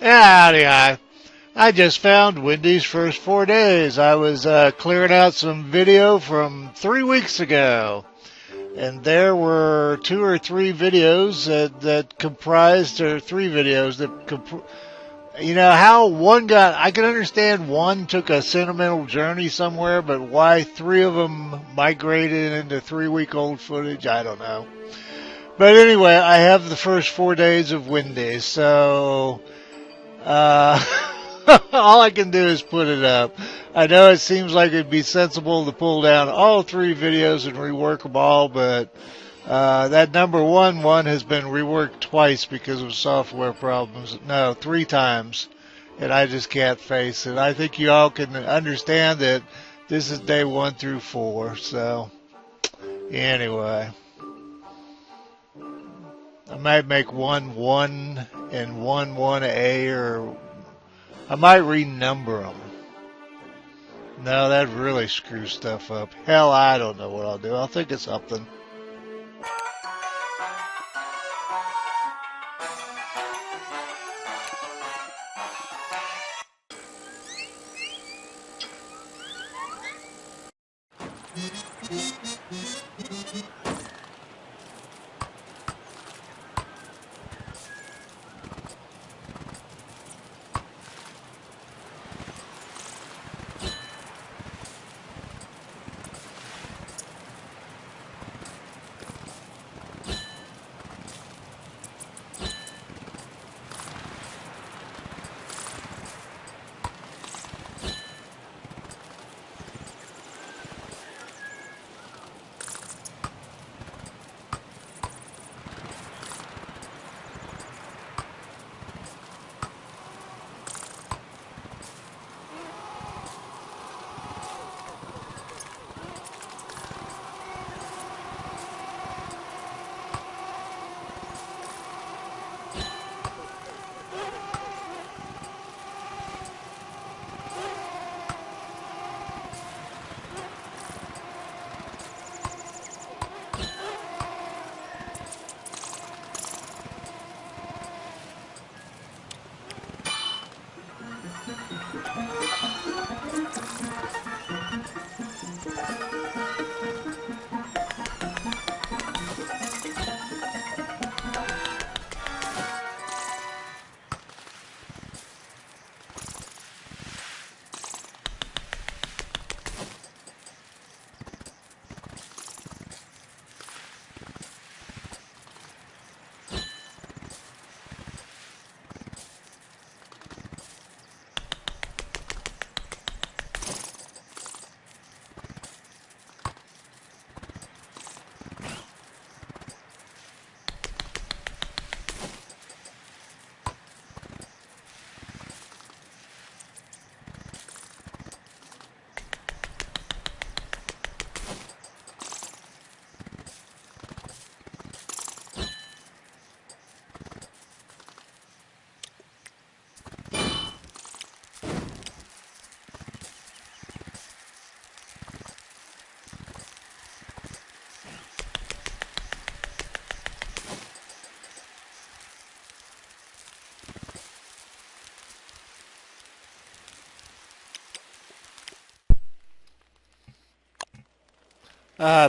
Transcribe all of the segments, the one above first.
Yeah, anyhow, I just found Wendy's first 4 days. I was clearing out some video from 3 weeks ago, and there were two or three videos that comprised, or three videos that you know how one got, I can understand one took a sentimental journey somewhere, but why three of them migrated into 3 week old footage, I don't know. But anyway, I have the first 4 days of Wendy's, so uh, all I can do is put it up. I know it seems like it'd be sensible to pull down all three videos and rework them all, but that number one has been reworked twice because of software problems. No, three times. And I just can't face it. I think you all can understand that this is day 1 through 4. So, anyway, I might make one 1 and one 1A, or I might renumber them. No, that really screws stuff up. Hell, I don't know what I'll do. I'll think of something.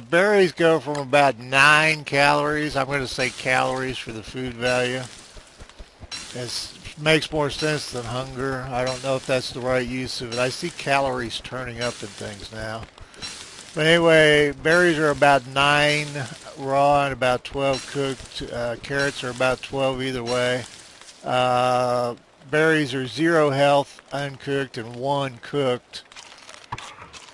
Berries go from about 9 calories. I'm going to say calories for the food value. It makes more sense than hunger. I don't know if that's the right use of it. I see calories turning up in things now. But anyway, berries are about 9 raw and about 12 cooked. Carrots are about 12 either way. Uh, Berries are 0 health uncooked and 1 cooked.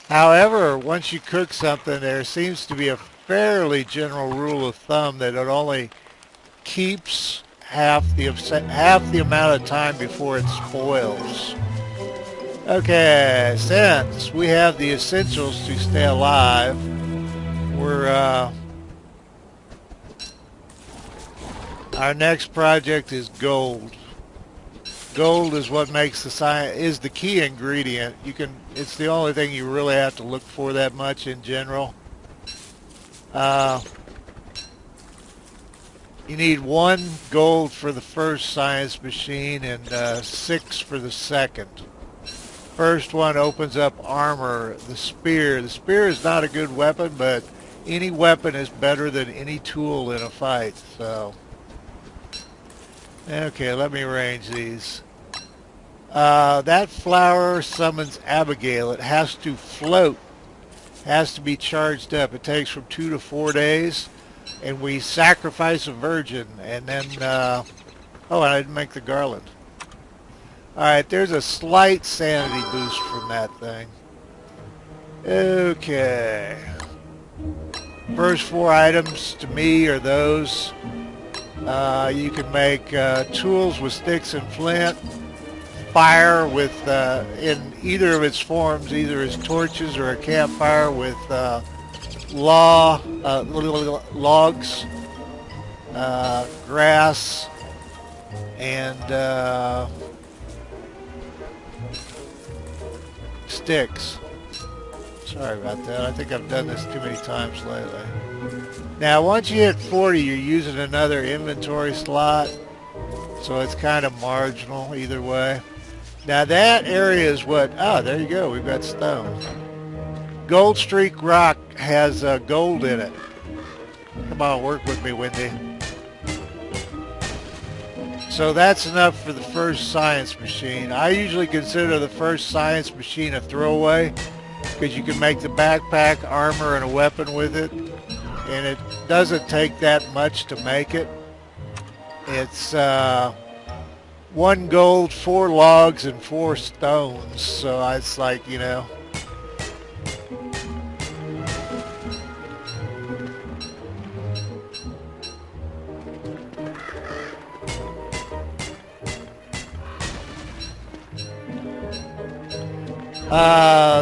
However, once you cook something, there seems to be a fairly general rule of thumb that it only keeps half the amount of time before it spoils. Okay, since we have the essentials to stay alive, we're our next project is gold. Gold is what makes the science, is the key ingredient. It's the only thing you really have to look for that much in general. Uh, You need 1 gold for the first science machine and 6 for the second. First one opens up armor, the spear. The spear is not a good weapon, but any weapon is better than any tool in a fight. So, okay, let me arrange these. That flower summons Abigail. It has to float, has to be charged up. It takes from 2 to 4 days, and we sacrifice a virgin, and then, oh, I didn't make the garland. All right, there's a slight sanity boost from that thing. Okay. First 4 items to me are those. You can make tools with sticks and flint, fire with, in either of its forms, either as torches or a campfire with logs, grass, and sticks. Sorry about that. I think I've done this too many times lately. Now, once you hit 40, you're using another inventory slot, so it's kind of marginal either way. Now, that area is what... Oh, there you go. We've got stone. Gold Streak Rock has gold in it. Come on, work with me, Wendy. So that's enough for the first science machine. I usually consider the first science machine a throwaway because you can make the backpack, armor, and a weapon with it. And it doesn't take that much to make it. It's 1 gold, 4 logs, and 4 stones. So it's like, you know.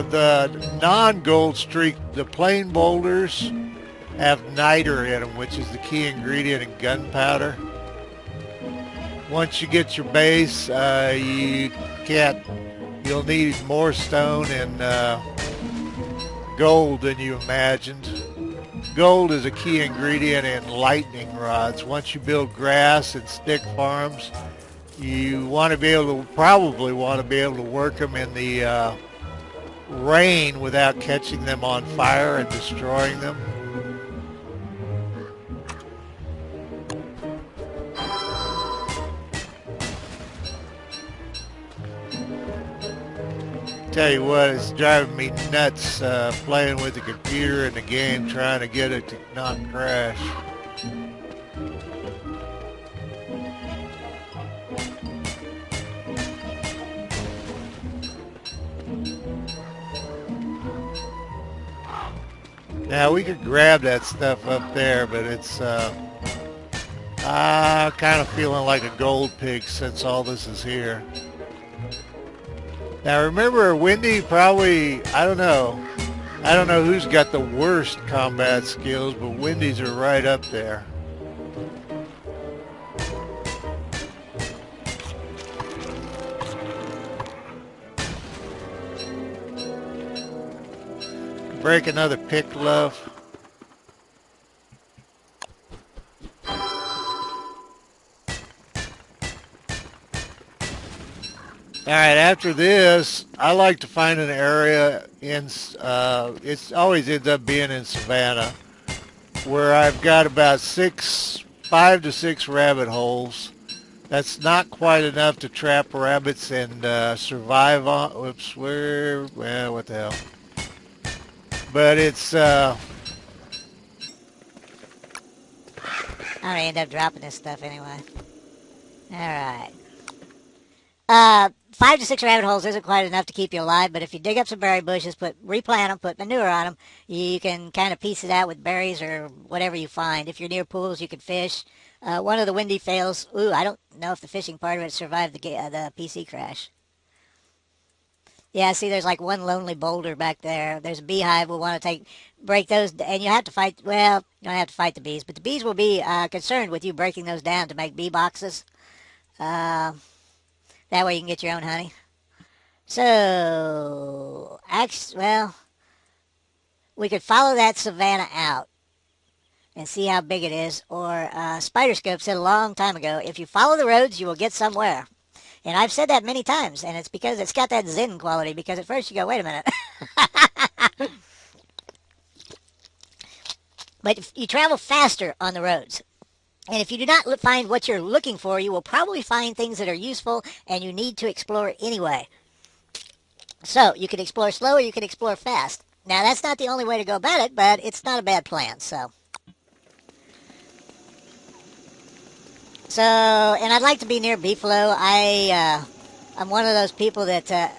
The non-gold streak, the plain boulders have niter in them, which is the key ingredient in gunpowder. Once you get your base, you'll need more stone and gold than you imagined. Gold is a key ingredient in lightning rods. Once you build grass and stick farms, you want to be able to, probably want to be able to work them in the rain without catching them on fire and destroying them. Tell you what, it's driving me nuts playing with the computer and the game, trying to get it to not crash. Now we could grab that stuff up there, but it's kind of feeling like a gold pig since all this is here. Now remember, Wendy probably, I don't know who's got the worst combat skills, but Wendy's are right up there. Break another pick, love. All right, after this, I like to find an area in, it always ends up being in Savannah, where I've got about 5 to 6 rabbit holes. That's not quite enough to trap rabbits and survive on. Whoops, well, what the hell. But it's, I'm gonna end up dropping this stuff anyway. Alright. 5 to 6 rabbit holes isn't quite enough to keep you alive, but if you dig up some berry bushes, replant them, put manure on them, you can kind of piece it out with berries or whatever you find. If you're near pools, you can fish. One of the Wendy fails, I don't know if the fishing part of it survived the PC crash. Yeah, see, there's like one lonely boulder back there. There's a beehive. We'll want to break those, and you have to fight. Well, you don't have to fight the bees, but the bees will be concerned with you breaking those down to make bee boxes. That way you can get your own honey. So, well, we could follow that savannah out. and see how big it is. Or Spider Scope said a long time ago, if you follow the roads, you will get somewhere. And I've said that many times, and it's because it's got that Zen quality. Because at first you go, wait a minute. But you travel faster on the roads. And if you do not find what you're looking for, you will probably find things that are useful and you need to explore anyway. So you can explore slow or you can explore fast. Now, that's not the only way to go about it, but it's not a bad plan. And I'd like to be near beefalo. I'm one of those people that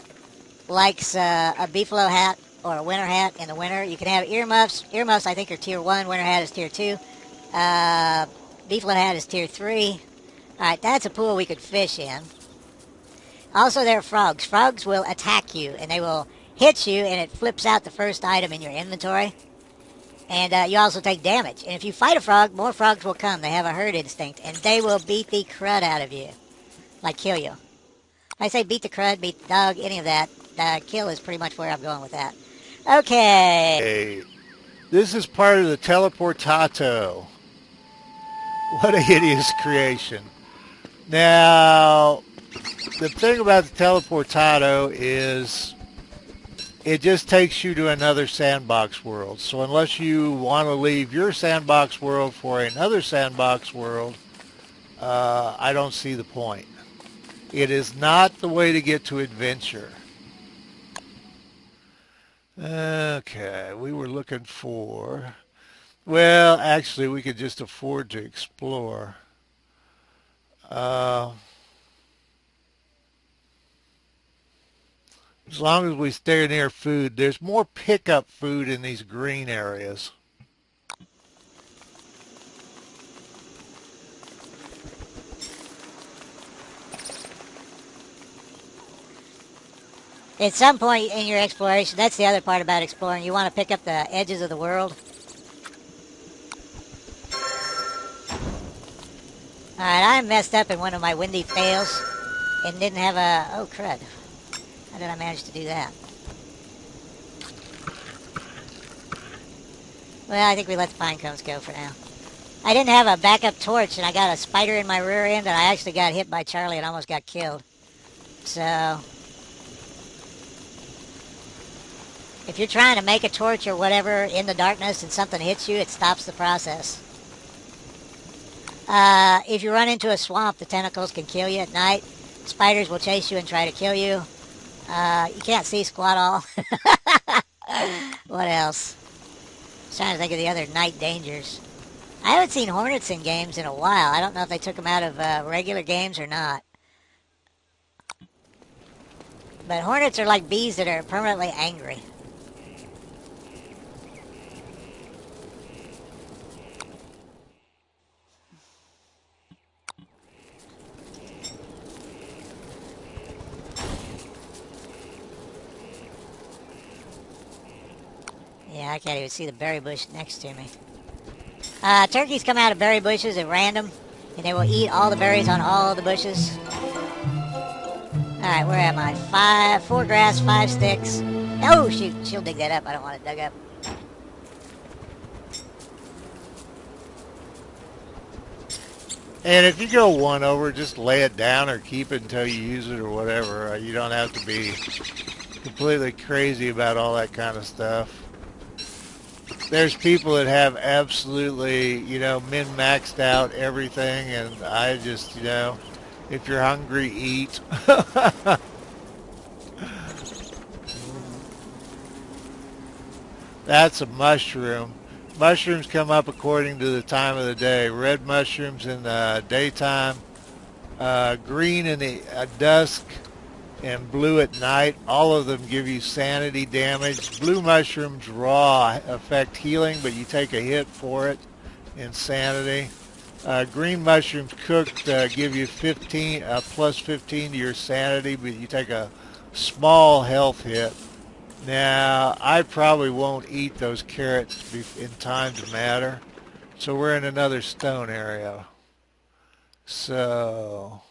likes a beefalo hat or a winter hat in the winter. You can have earmuffs. Earmuffs, I think, are tier 1. Winter hat is tier 2. Uh, beefalo hat is tier 3. All right, that's a pool we could fish in. Also, there are frogs. Frogs will attack you, and they will hit you, and it flips out the first item in your inventory. And you also take damage. And if you fight a frog, more frogs will come. They have a herd instinct, and they will beat the crud out of you. Like, kill you. I say beat the crud, beat the dog, any of that. Kill is pretty much where I'm going with that. Okay. Hey, this is part of the teleportato. What a hideous creation. Now, the thing about the teleportato is it just takes you to another sandbox world. So unless you want to leave your sandbox world for another sandbox world, I don't see the point. It is not the way to get to adventure. Okay, we were looking for... Well, actually, we could just afford to explore. As long as we stay near food, there's more pickup food in these green areas. At some point in your exploration, that's the other part about exploring. You want to pick up the edges of the world. Alright, I messed up in one of my windy fails and didn't have a... Oh, crud. How did I manage to do that? Well, I think we let the pine cones go for now. I didn't have a backup torch, and I got a spider in my rear end, and I actually got hit by Charlie and almost got killed. So... if you're trying to make a torch or whatever in the darkness and something hits you, it stops the process. If you run into a swamp, the tentacles can kill you at night. Spiders will chase you and try to kill you. You can't see squat all. What else? I was trying to think of the other night dangers. I haven't seen hornets in games in a while. I don't know if they took them out of regular games or not. But hornets are like bees that are permanently angry. Yeah, I can't even see the berry bush next to me. Turkeys come out of berry bushes at random, and they will eat all the berries on all the bushes. Alright, where am I? 4 grass, 5 sticks. Oh, shoot, she'll dig that up. I don't want it dug up. And if you go one over, just lay it down or keep it until you use it or whatever. You don't have to be completely crazy about all that kind of stuff. There's people that have absolutely, min-maxed out everything, and I just, if you're hungry, eat. That's a mushroom. Mushrooms come up according to the time of the day. Red mushrooms in the daytime, green in the dusk, and blue at night. All of them give you sanity damage. Blue mushrooms raw affect healing, but you take a hit for it in sanity. Green mushrooms cooked give you 15 plus 15 to your sanity, but you take a small health hit. Now, I probably won't eat those carrots in time to matter. So we're in another stone area. So...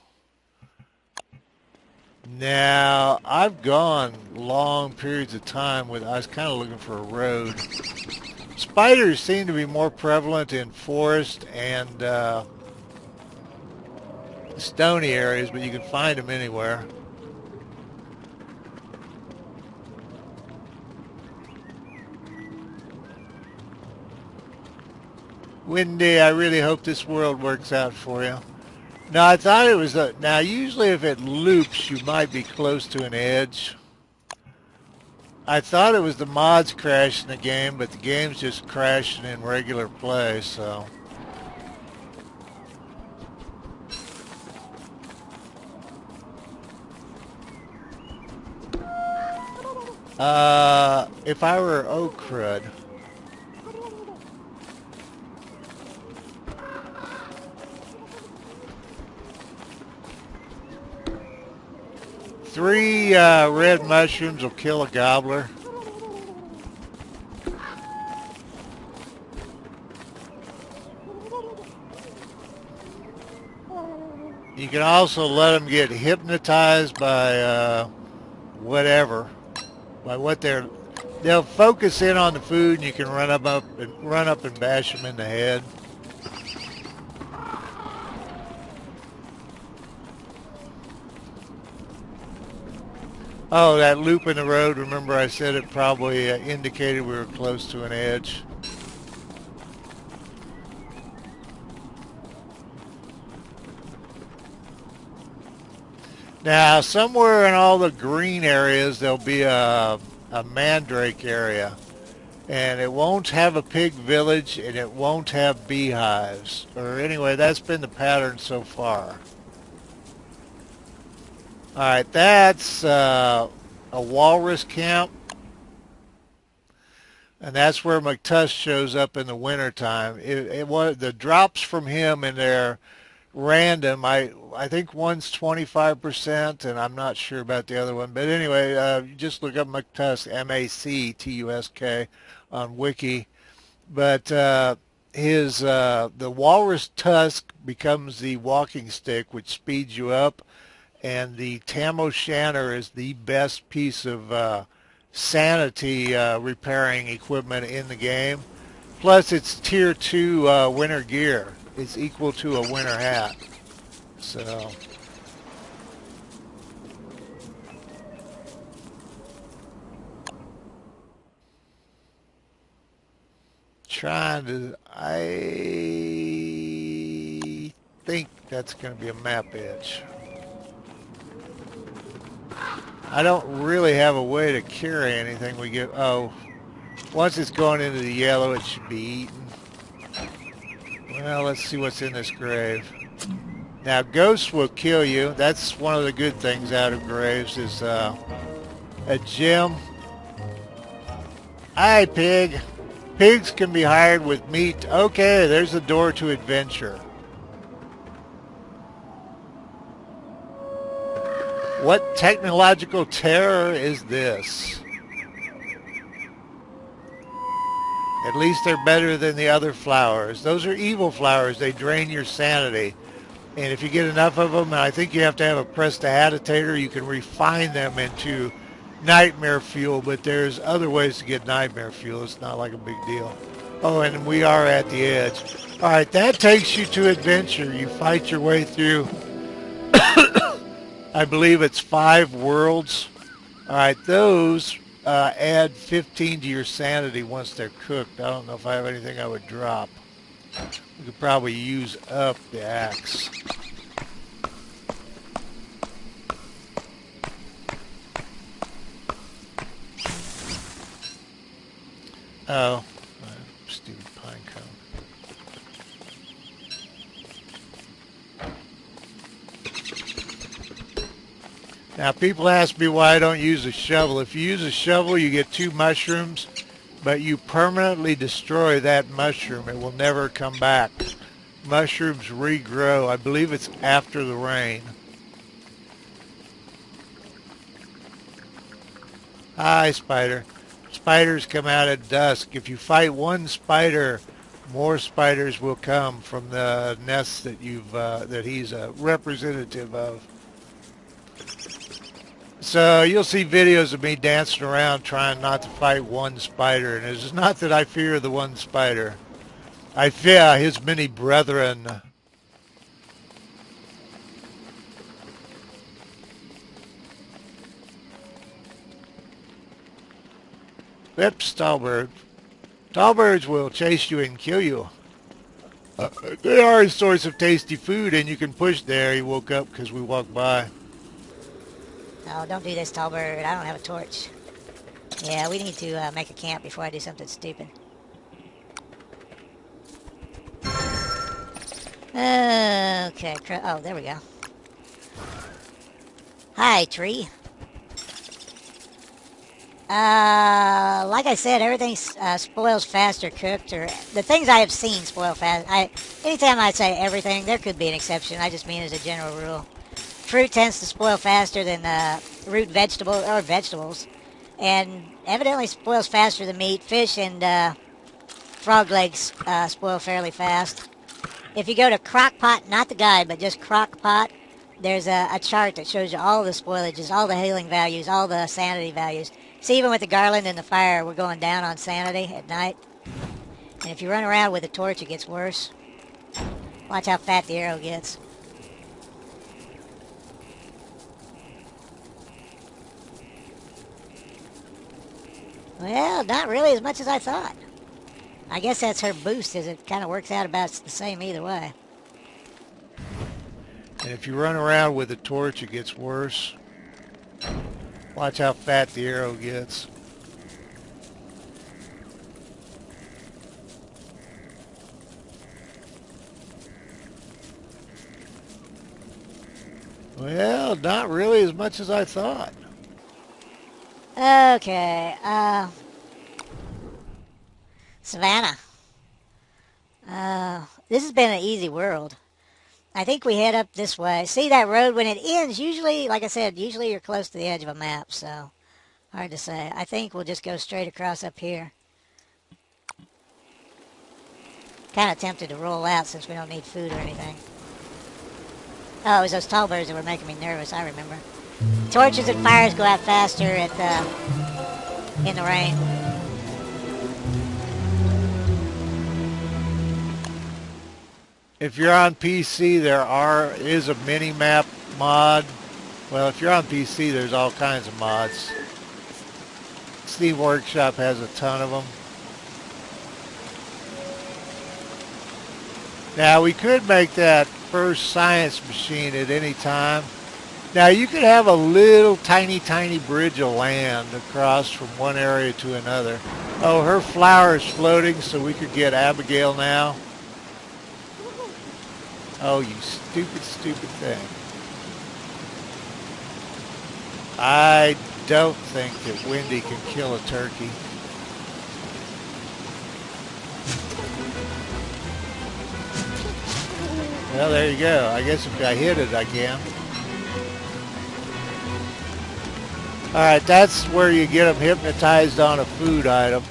now, I've gone long periods of time with, I was kind of looking for a road. Spiders seem to be more prevalent in forest and stony areas, but you can find them anywhere. Wendy, I really hope this world works out for you. No, I thought it was a... Now, usually if it loops, you might be close to an edge. I thought it was the mods crashing the game, but the game's just crashing in regular play, so... if I were... Oh, crud. Three red mushrooms will kill a gobbler. You can also let them get hypnotized by whatever, by what they'll focus in on the food, and you can run up and bash them in the head. Oh, that loop in the road, remember I said it probably indicated we were close to an edge. Now, somewhere in all the green areas, there'll be a mandrake area. And it won't have a pig village, and it won't have beehives. Or anyway, that's been the pattern so far. All right, that's a walrus camp. And that's where McTuss shows up in the wintertime. The drops from him in there random. I think one's 25%, and I'm not sure about the other one. But anyway, you just look up McTusk, MacTusk, on Wiki. But the walrus tusk becomes the walking stick, which speeds you up. And the Tam O'Shanter is the best piece of sanity repairing equipment in the game. Plus, it's tier 2 winter gear. It's equal to a winter hat. So, I think that's going to be a map edge. I don't really have a way to carry anything we get. Oh, once it's going into the yellow, it should be eaten. Well, let's see what's in this grave. Now, ghosts will kill you. That's one of the good things out of graves is a gem. Hi, pig. Pigs can be hired with meat. Okay, there's the door to adventure. What technological terror is this? At least they're better than the other flowers. Those are evil flowers. They drain your sanity. And if you get enough of them, and I think you have to have a prestidigitator, you can refine them into nightmare fuel, but there's other ways to get nightmare fuel. It's not like a big deal. Oh, and we are at the edge. All right, that takes you to adventure. You fight your way through, I believe it's 5 worlds. All right, those add 15 to your sanity once they're cooked. I don't know if I have anything I would drop. We could probably use up the axe. Oh, stupid pine cone. Now, people ask me why I don't use a shovel. If you use a shovel, you get 2 mushrooms, but you permanently destroy that mushroom. It will never come back. Mushrooms regrow. I believe it's after the rain. Hi, spider. Spiders come out at dusk. If you fight one spider, more spiders will come from the nests that that he's a representative of. So you'll see videos of me dancing around trying not to fight one spider. And it's not that I fear the one spider. I fear his many brethren. Yep, Stallbird. Stallbirds will chase you and kill you. They are a source of tasty food, and you can push there. He woke up because we walked by. Oh, don't do this, Tallbird. I don't have a torch. Yeah, we need to make a camp before I do something stupid. Okay. Oh, there we go. Hi, tree. Like I said, everything spoils faster cooked, or the things I have seen spoil fast. Anytime I say everything, there could be an exception. I just mean as a general rule. Fruit tends to spoil faster than root vegetables or vegetables, and evidently spoils faster than meat. Fish and frog legs spoil fairly fast. If you go to Crockpot, not the guide, but just Crockpot, there's a chart that shows you all the spoilages, all the healing values, all the sanity values. See, even with the garland and the fire, we're going down on sanity at night. And if you run around with a torch, it gets worse. Watch how fat the arrow gets. Well, not really as much as I thought. I guess that's her boost, as it kind of works out about the same either way. And if you run around with a torch, it gets worse. Watch how fat the arrow gets. Well, not really as much as I thought. Okay, Savannah. This has been an easy world. I think we head up this way. See that road when it ends, usually, like I said, usually you're close to the edge of a map, so hard to say. I think we'll just go straight across up here. Kind of tempted to roll out since we don't need food or anything. Oh, it was those tall birds that were making me nervous, I remember. Torches and fires go out faster in the rain. If you're on PC, there is a mini-map mod. Well, if you're on PC, there's all kinds of mods. Steam Workshop has a ton of them. Now, we could make that first science machine at any time. Now, you could have a little tiny bridge of land across from one area to another. Oh, her flower is floating, so we could get Abigail now. Oh, you stupid thing. I don't think that Wendy can kill a turkey. Well, there you go. I guess if I hit it, I can. Alright, that's where you get them hypnotized on a food item.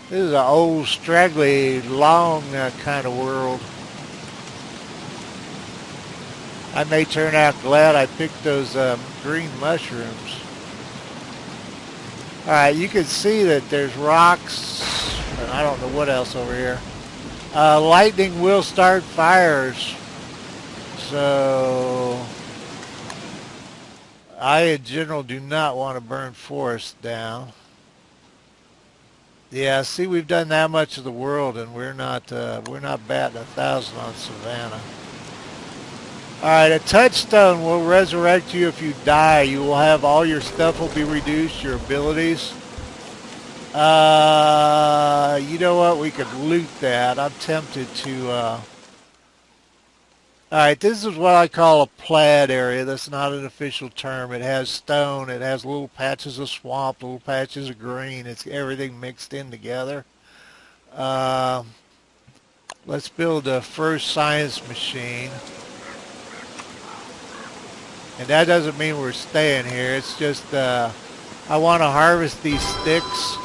This is an old, straggly, long kind of world. I may turn out glad I picked those green mushrooms. Alright, you can see that there's rocks, and I don't know what else over here. Lightning will start fires. So I, in general, do not want to burn forests down. Yeah, see, we've done that much of the world, and we're not batting 1,000 on Savannah. All right, a touchstone will resurrect you if you die. You will have all your stuff will be reduced, your abilities. You know what? We could loot that. I'm tempted to. All right, this is what I call a plaid area. That's not an official term. It has stone. It has little patches of swamp, little patches of green. It's everything mixed in together. Let's build a first science machine. And that doesn't mean we're staying here. It's just I want to harvest these sticks.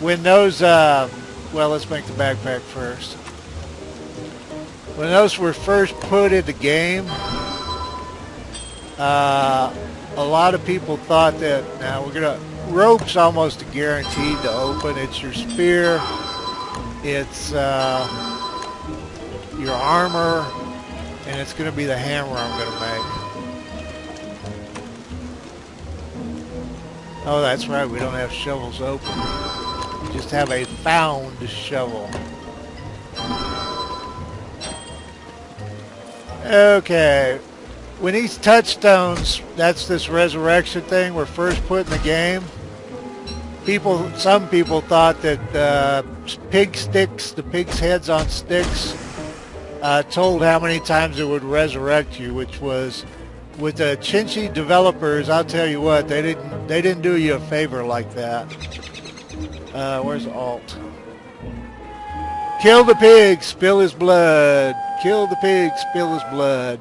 When those, well, let's make the backpack first. When those were first put in the game, a lot of people thought that now we're gonna rope's almost guaranteed to open. It's your spear, it's your armor, and it's gonna be the hammer I'm gonna make. Oh, that's right. We don't have shovels open. We just have a found shovel. Okay. When these touchstones, that's this resurrection thing we're first put in the game. Some people thought that pig sticks, the pig's heads on sticks, told how many times it would resurrect you, which was, with the Chinchy developers, I'll tell you what, they didn't do you a favor like that. Where's Alt? Kill the pig, spill his blood. Kill the pig, spill his blood.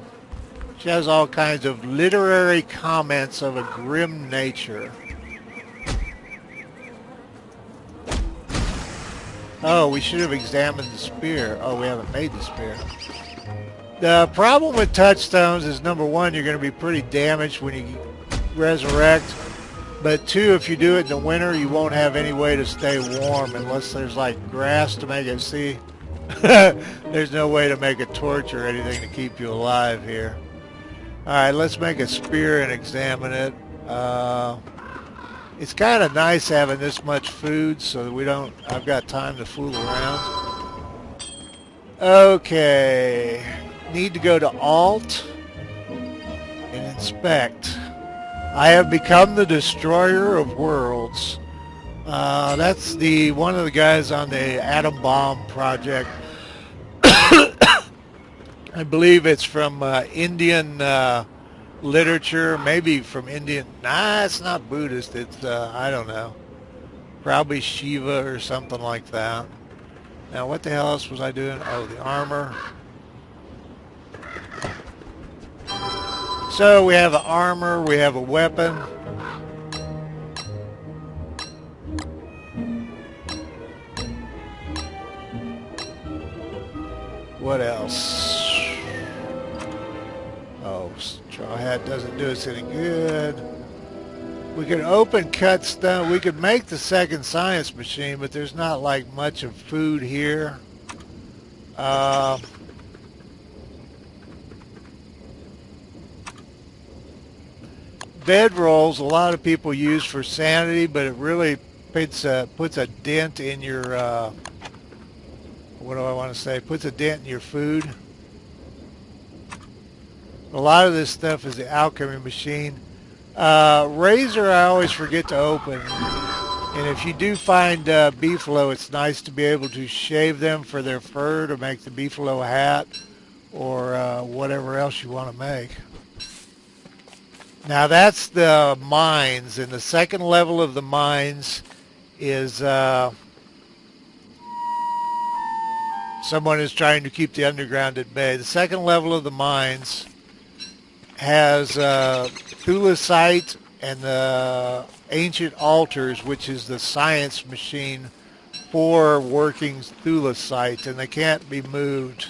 She has all kinds of literary comments of a grim nature. Oh, we should have examined the spear. Oh, we haven't made the spear. The problem with touchstones is, number one, you're going to be pretty damaged when you resurrect. But two, if you do it in the winter, you won't have any way to stay warm unless there's like grass to make it see. There's no way to make a torch or anything to keep you alive here. All right, let's make a spear and examine it. It's kind of nice having this much food so that I've got time to fool around. Okay, need to go to Alt and inspect. I have become the destroyer of worlds. That's one of the guys on the atom bomb project. I believe it's from Indian literature, maybe from Indian. Nah, it's not Buddhist. It's I don't know, probably Shiva or something like that. Now, what the hell else was I doing? Oh, the armor. So we have an armor, we have a weapon. What else? Oh, straw hat doesn't do us any good. We could open cut stone. We could make the second science machine, but there's not like much of food here. Bedrolls, a lot of people use for sanity, but it really puts a dent in your, what do I want to say? Puts a dent in your food. A lot of this stuff is the alchemy machine. Razor, I always forget to open. And if you do find beefalo, it's nice to be able to shave them for their fur to make the beefalo hat or whatever else you want to make. Now that's the mines, and the second level of the mines is someone is trying to keep the underground at bay. The second level of the mines has thulecite and the ancient altars, which is the science machine for working thulecite, and they can't be moved.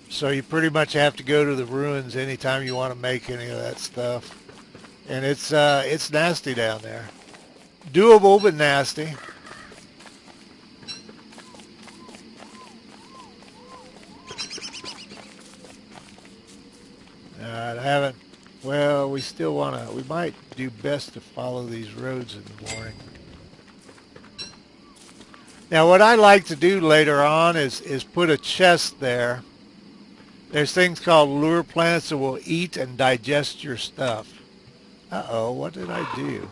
So you pretty much have to go to the ruins anytime you want to make any of that stuff. And it's nasty down there. Doable, but nasty. I haven't. Well, we still want to. We might do best to follow these roads in the morning. Now, what I like to do later on is put a chest there. There's things called lure plants that will eat and digest your stuff. Uh-oh, what did I do?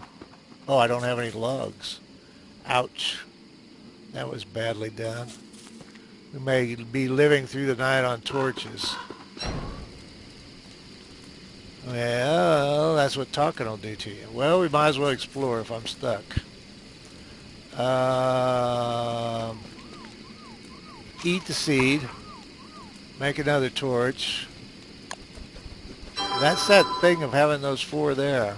Oh, I don't have any lugs. Ouch. That was badly done. We may be living through the night on torches. Well, that's what talking will do to you. Well, we might as well explore if I'm stuck. Eat the seed. Make another torch. That's that thing of having those four there.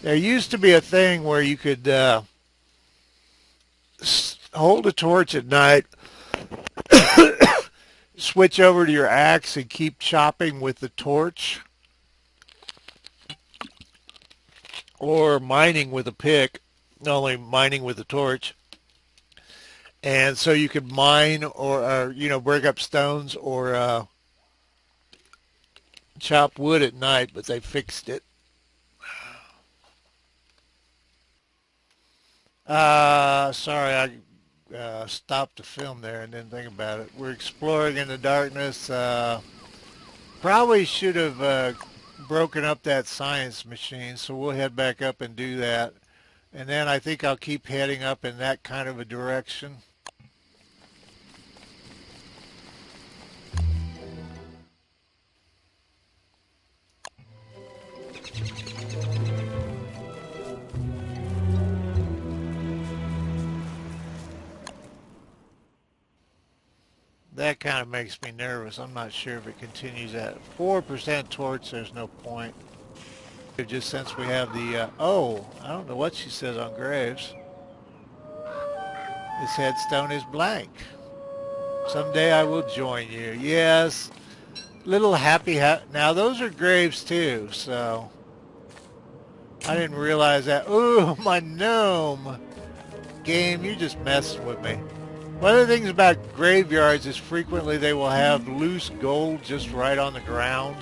There used to be a thing where you could hold a torch at night, switch over to your axe and keep chopping with the torch, or mining with a pick, only mining with a torch. And so you could mine or break up stones or chop wood at night, but they fixed it. Sorry, I stopped the film there and didn't think about it. We're exploring in the darkness. Probably should have broken up that science machine, so we'll head back up and do that. And then I think I'll keep heading up in that kind of a direction. That kind of makes me nervous. I'm not sure if it continues at 4% torch. There's no point. Just since we have the, I don't know what she says on graves. This headstone is blank. Someday I will join you. Yes. Little happy, now those are graves too, so I didn't realize that. Ooh, my gnome. Game, you're just messing with me. One of the things about graveyards is frequently they will have loose gold just right on the ground.